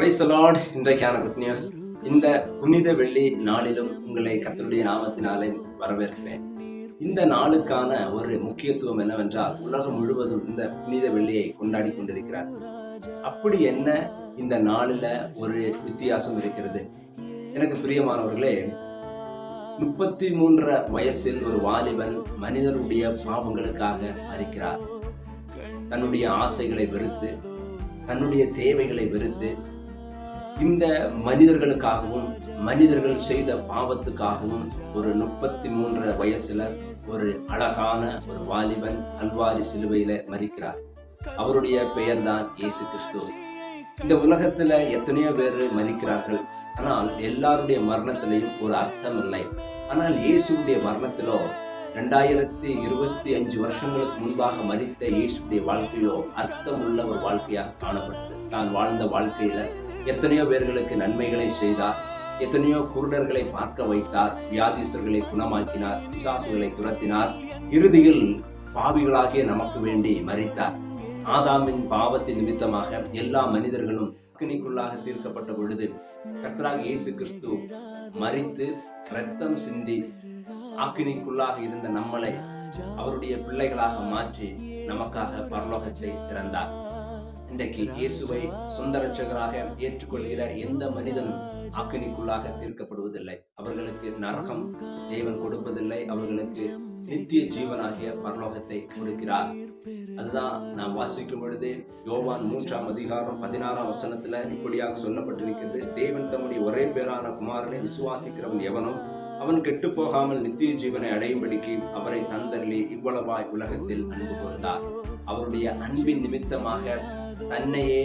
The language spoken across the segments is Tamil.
Praise the Lord. இன்றைக்கான குட் நியூஸ். இந்த புனித வெள்ளி நாளிலும் உங்களை கர்த்தருடைய நாமத்தினாலே வரவேற்கிறேன். இந்த நாளுக்கான ஒரு முக்கியத்துவம் என்னவென்றால், உலகம் முழுவதும் இந்த புனித வெள்ளியை கொண்டாடி கொண்டிருக்கிறார். அப்படி என்ன இந்த நாளில் ஒரு வித்தியாசம் இருக்கிறது? எனக்கு பிரியமானவர்களே, 33 வயசில் ஒரு வாலிபன் மனிதனுடைய பாவங்களுக்காக மரிக்கிறார். தன்னுடைய ஆசைகளை வெறுத்து, தன்னுடைய தேவைகளை வெறுத்து, இந்த மனிதர்களுக்காகவும் மனிதர்கள் செய்த பாவத்துக்காகவும் ஒரு 33 வயசுல ஒரு அழகான ஒரு வாலிபன் கல்வாரி சிலுவையில மரிக்கிறார். அவருடைய பெயர் தான் இயேசு கிறிஸ்து. இந்த உலகத்துல எத்தனையோ பேர் மரிக்கிறார்கள், ஆனால் எல்லாருடைய மரணத்திலையும் ஒரு அர்த்தம் இல்லை. ஆனால் இயேசுடைய மரணத்திலோ 2025 வருஷங்களுக்கு முன்பாக மரித்த இயேசுடைய வாழ்க்கையோ அர்த்தம் உள்ள ஒரு வாழ்க்கையாக காணப்பட்டது. தான் வாழ்ந்த வாழ்க்கையில எத்தனையோ பேர்களுக்கு நன்மைகளை செய்தார், எத்தனையோ குருடர்களை பார்க்க வைத்தார், வியாதிஸ்தர்களை குணமாக்கினார், பிசாசுகளை துரத்தினார், இறுதியில் பாவிகளாகிய நமக்கு வேண்டி மரித்தார். ஆதாமின் பாவத்தின் நிமித்தமாக எல்லா மனிதர்களும் அக்கினிக்குள்ளாக தீர்க்கப்பட்ட பொழுது கர்த்தராகிய இயேசு கிறிஸ்து மரித்து இரத்தம் சிந்தி அக்கினிக்குள்ளாக இருந்த நம்மளை அவருடைய பிள்ளைகளாக மாற்றி நமக்காக பரலோகத்தை திறந்தார். இன்றைக்கு இயேசுவை சொந்த இரட்சகராக ஏற்றுக்கொள்கிற எந்த மனிதனும் அக்கினிக்குள்ளாக தீர்க்கப்படுவதில்லை. அவர்களுக்கு நரகம் தேவன் கொடுப்பதில்லை, அவர்களுக்கு நித்திய ஜீவனாகிய பரலோகத்தை கொடுக்கிறார். அதுதான் நாம் வாசிக்கும் பொழுது யோவான் 3:16 இப்படியாக சொல்லப்பட்டிருக்கிறது: தேவன் தம்முடைய ஒரே பேரான குமாரனை விசுவாசிக்கிறவன் எவனும் அவன் கெட்டு போகாமல் நித்திய ஜீவனை அடையும்படிக்கு அவரை தந்தருளி இவ்வளவாய் உலகத்தில் அன்பு கூர்ந்தார். அவருடைய அன்பின் நிமித்தமாக தன்னையே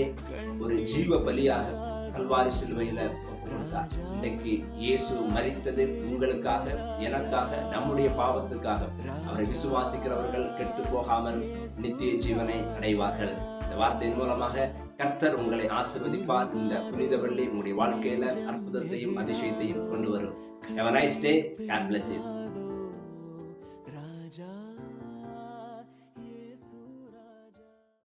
ஒரு ஜீவ பலியாக கல்வாரி சிலுவையில கொடுத்தார். இன்றைக்கு இயேசு மரித்தது உங்களுக்காக, எனக்காக, நம்முடைய பாவத்துக்காக. அவரை விசுவாசிக்கிறவர்கள் கெட்டு போகாமல் நித்திய ஜீவனை அடைவார்கள். இந்த வார்த்தையின் மூலமாக கர்த்தர் உங்களை ஆசீர்வதிப்பார். இந்த புனித வெள்ளி உங்களுடைய வாழ்க்கையில அற்புதத்தையும் அதிசயத்தையும் கொண்டு வரும். Have a nice day. God bless you.